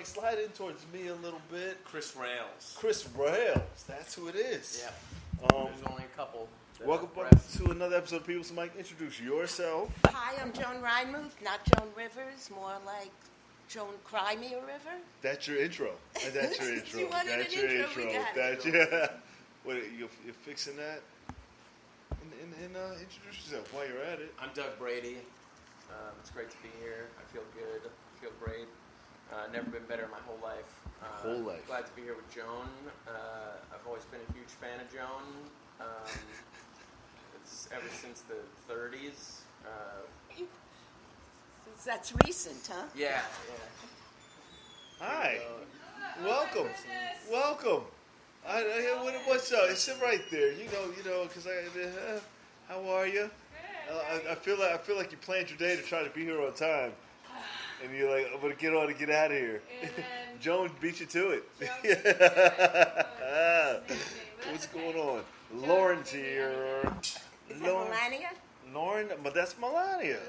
slide in towards me a little bit. Chris Rails. Chris Rails, that's who it is. Yeah. There's only a couple. Welcome to another episode of People's Mike. Introduce yourself. Hi, I'm Joan Reinmuth, not Joan Rivers, more like Joan Cry Me a River. That's your intro. That's your intro. You wanted That's an your intro, we got That's it. your. Wait, you're fixing that? And introduce yourself while you're at it. I'm Doug Brady. It's great to be here. I feel good. I feel great. Never been better in my whole life. Glad to be here with Joan. I've always been a huge fan of Joan. It's ever since the 30s. That's recent, huh? Yeah. Hi. Welcome. Welcome. What's up? Sit right there. You know, because how are you? I feel like you planned your day to try to be here on time, and you're like, I'm gonna get on and get out of here. Joan beat you to it. What's going on? Lauren's here. Is that Melania? Lauren, but that's Melania.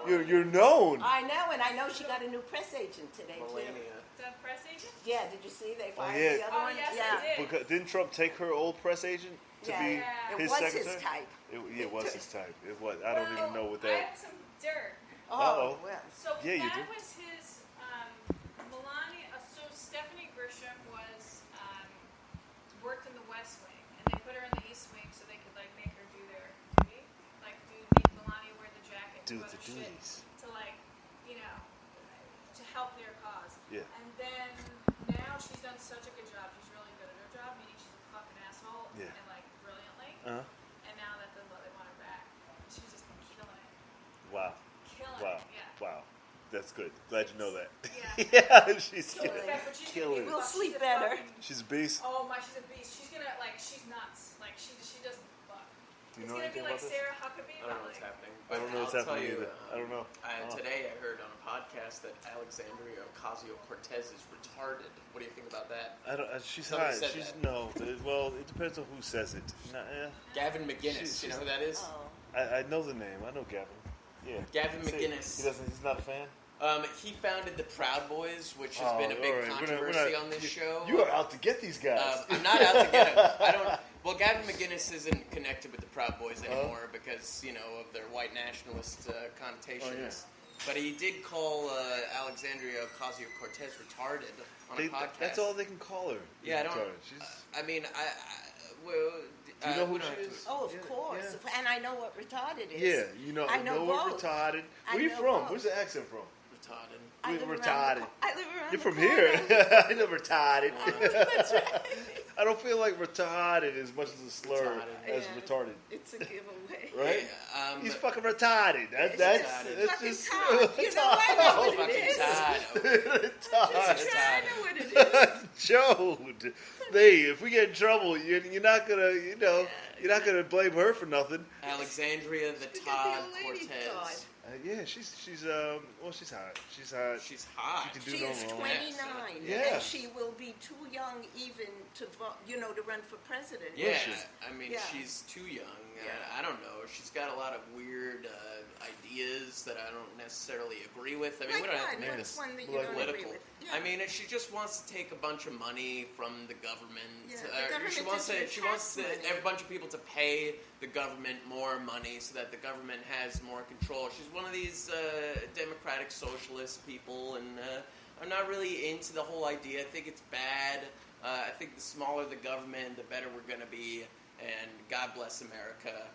You're known. I know, and I know she got a new press agent today, Melania. too. The press agent? Yeah, did you see? They fired yeah. the other one? Yes, yeah. I did. Because didn't Trump take her old press agent to be his It was secretary? his type. It was his type. It was. I don't even know what I that. have some dirt. Oh, well. So Yeah, you that do. was his, Melania, so Stephanie Grisham was, worked in the West Wing, and they put her in the East Wing so they could, make her do their duty. Make Melania wear the jacket Do and the other shit duties. to, to help their cause. Yeah. And then, now she's done such a good job. She's really good at her job, meaning she's a fucking asshole. Yeah. And, brilliantly. Uh-huh. And now that they want her back, she's just been killing it. Wow. Killing it, yeah. Wow. That's good. Glad you know that. Yeah. She's Killing killing. Yeah, but she's Killing. We'll she's sleep a better. fucking- She's a beast. Oh my, she's a beast. She's gonna she's nuts. She doesn't fuck. Do you It's know gonna be anything like about this? Sarah Huckabee. I don't know what's happening. I don't know what's I'll tell happening you, either. I don't know. Today I heard on a podcast that Alexandria Ocasio-Cortez is retarded. What do you think about that? She's Somebody hot. said She's that. no. Well, it depends on who says it. Gavin McInnes, you know who that is? Oh. I know the name. I know Gavin. Yeah. Gavin See, McInnes. He's not a fan. He founded the Proud Boys, which has been a big all right. controversy on this show. You are out to get these guys. I'm not out to get them. I don't. Well, Gavin McInnes isn't connected with the Proud Boys anymore because of their white nationalist connotations. But he did call Alexandria Ocasio-Cortez retarded on a podcast. That's all they can call her. Yeah, I don't. Retarded. Do you know who she is? Oh, of course. Yeah. And I know what retarded is. Yeah, I know we're both. retarded. I Where you know from? both. Where's the accent from? Retarded. I live retarded. I live around You're the from corner. here. I know retarded. That's right. I don't feel like retarded as much as a slur Retarded. as Yeah. retarded. It's a giveaway. Right? Yeah, He's fucking retarded. That's Fucking just Todd. You know I know what it is. Fucking Todd. I know what it is. Joan, if we get in trouble, you're not gonna, you're not gonna blame her for nothing. Alexandria the Look Todd at the old lady Cortez. Todd. Yeah, she's hot. She's hot. She's hot. She can do She no is wrong. 29, Yeah. and she will be too young even to vote, to run for president. Yeah, she? I mean, Yeah. she's too young. Yeah. I don't know. She's got a lot of weird ideas that I don't necessarily agree with. I mean, we don't have to make What's this one that you like don't agree political. with? I mean, if she just wants to take a bunch of money from the government. Yeah, the She government wants is to. She your wants tax money. a bunch of people to pay the government more money so that the government has more control. She's one of these democratic socialist people, and I'm not really into the whole idea. I think it's bad. I think the smaller the government, the better we're going to be. And God bless America.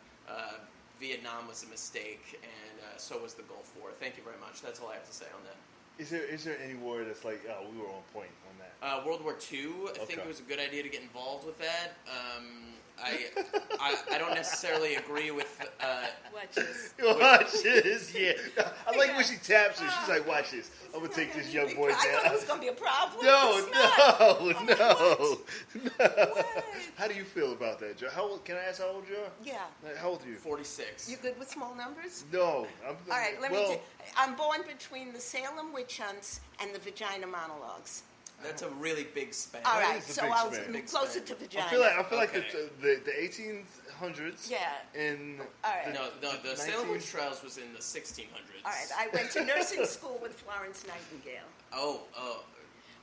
Vietnam was a mistake, and so was the Gulf War. Thank you very much. That's all I have to say on that. Is there any war that's like, we were on point on that? World War II, I think it was a good idea to get involved with that. I don't necessarily agree with... Watch this. Watch this, yeah. I like when she taps her. She's like, watch this. I'm going to take this young boy I thought it down. was going to be a problem. No. What? How do you feel about that, Joe? Can I ask how old you are? Yeah. How old are you? 46. You good with small numbers? No. All right, let me tell you. I'm born between the Salem witch hunts and the vagina monologues. That's a really big span. All right, is a so big I'll span. move closer to vagina. I feel like Okay. the 1800s. Yeah. And All right. No, the Salem Witch Trials was in the 1600s. All right, I went to nursing school with Florence Nightingale. Oh.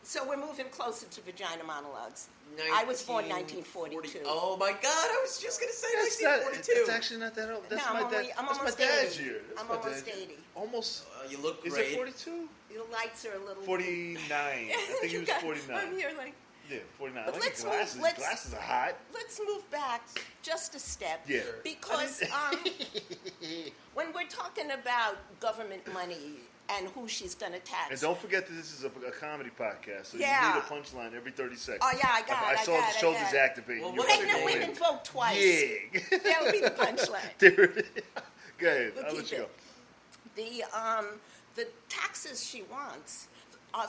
So we're moving closer to vagina monologues. I was born 1942. Oh my God! I was just gonna say It's 1942. It's actually not that old. That's No, I'm that's my almost dad's 80. year. I'm almost 80. Almost. You look Is great. it 42? Your lights are a little... 49. I think he was 49. I'm here like... Yeah, 49. But I like let's your glasses. move- let's- Glasses are hot. Let's move back just a step. Yeah. Because when we're talking about government money and who she's going to tax... And don't forget that this is a comedy podcast, so Yeah. you need a punchline every 30 seconds. Oh, yeah, I got it, I I saw got the it, shoulders I got it. activate. Well, You're what- ready to Pregnant go women in. vote twice. Yeah. That would be the punchline. There it is. Go ahead. We'll I'll keep let you go. it. The taxes she wants...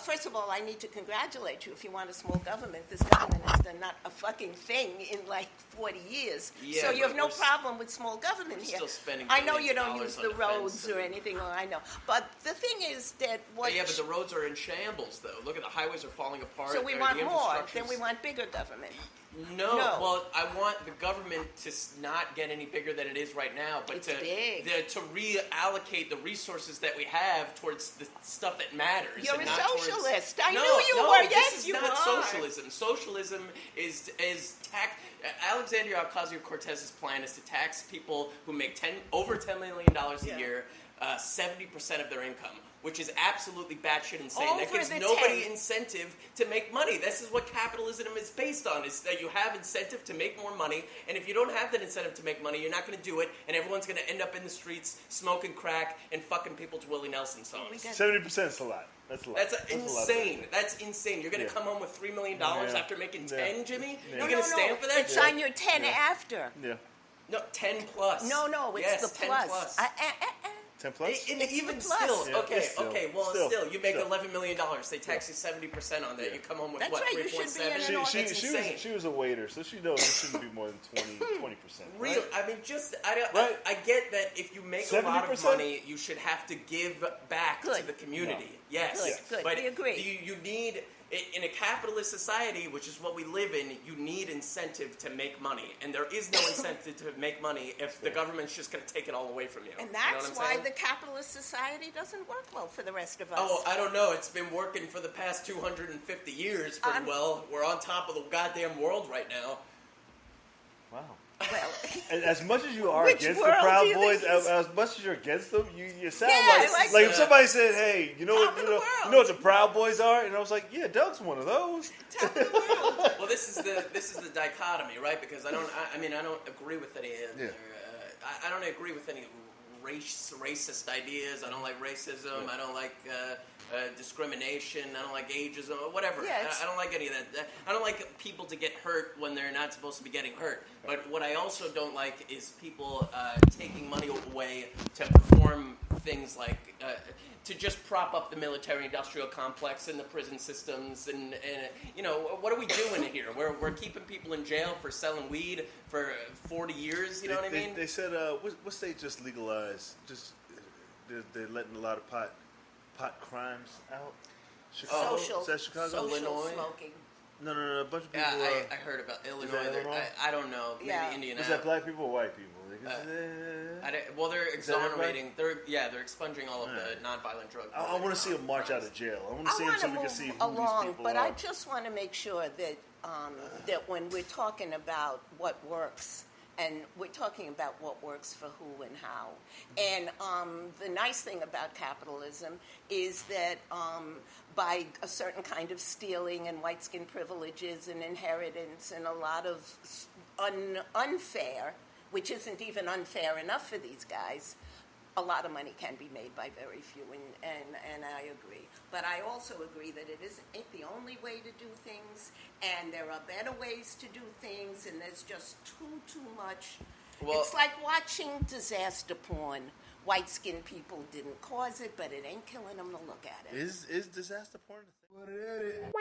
first of all, I need to congratulate you. If you want a small government, this government has done not a fucking thing in like 40 years. Yeah, so you but have no we're problem with small government we're here. still spending I know billions you of don't dollars use on the defense roads or and- anything, or I know. But the thing is that what... Yeah, but the roads are in shambles, though. Look at the highways are falling apart. so we The want more, infrastructure's- then we want bigger government. No. No. Well, I want the government to not get any bigger than it is right now, but It's big. to reallocate the resources that we have towards the stuff that matters. You're and a not towards- socialist. I no, knew you no, were. This Yes, is you not are. socialism. Socialism is tax. Alexandria Ocasio-Cortez's plan is to tax people who make over $10 million a year, 70% of their income, which is absolutely batshit insane. That Over gives the nobody 10. incentive to make money. This is what capitalism is based on, is that you have incentive to make more money, and if you don't have that incentive to make money, you're not going to do it, and everyone's going to end up in the streets smoking crack and fucking people to Willie Nelson songs. 70% is a lot. That's a lot. That's a lot. insane. That's insane. You're going to come home with $3 million Yeah. after making Yeah. 10, Jimmy? Yeah. You're going to stand for that? It's on your 10 after. Yeah. No, 10 plus. No, it's Yes, the 10 plus. plus. 10 plus? And It's even the plus. still, Yeah, okay, still. well, you make Still. $11 million. They tax you 70% on that. Yeah. You come home with That's what, right, you should be in 3.7? an That's insane. She was a waiter, so she knows it shouldn't be more than 20%. Real, Right? I mean, Right. I get that if you make a lot of 70%? money, you should have to give back to Good. the community. No. Yes, Good, but we agree. you need, in a capitalist society, which is what we live in, you need incentive to make money, and there is no incentive to make money if the government's just going to take it all away from you. And You know that's what I'm why saying? the capitalist society doesn't work well for the rest of us. Oh, I don't know. It's been working for the past 250 years pretty well. We're on top of the goddamn world right now. Wow. Well, And as much as you are Which against the world do Proud you Boys, think is- as much as you're against them, you sound Yeah, like like if somebody said, "Hey, you know Top what of the world. you know what the Proud Boys are?" And I was like, "Yeah, Doug's one of those." top of the world. Well, this is the dichotomy, right? Because I don't agree with any. Yeah. I don't agree with any racist ideas. I don't like racism. I don't like discrimination. I don't like ageism or whatever. Yeah, I don't like any of that. I don't like people to get hurt when they're not supposed to be getting hurt. But what I also don't like is people taking money away to perform things like to just prop up the military-industrial complex and the prison systems, and you know, what are we doing here? We're keeping people in jail for selling weed for 40 years. You know what I mean? They said, what state just legalized? Just they're letting a lot of pot crimes out. Chicago? Social, Is that Chicago? social Illinois? smoking. No. A bunch of people. Yeah, I heard about Illinois. that Illinois? I don't know. Maybe Yeah. Indiana. Was that black people or white people? Well, they're Is that exonerating. They're expunging all of the nonviolent drug. I want to see them march out of jail. I want to see them want so to we can move see who along, these people but are. I just want to make sure that that when we're talking about what works, and we're talking about what works for who and how. And the nice thing about capitalism is that by a certain kind of stealing and white skin privileges and inheritance and a lot of unfair, which isn't even unfair enough for these guys, a lot of money can be made by very few, and I agree. But I also agree that it ain't the only way to do things, and there are better ways to do things, and there's just too much. Well, it's like watching disaster porn. White-skinned people didn't cause it, but it ain't killing them to look at it. Is disaster porn a thing?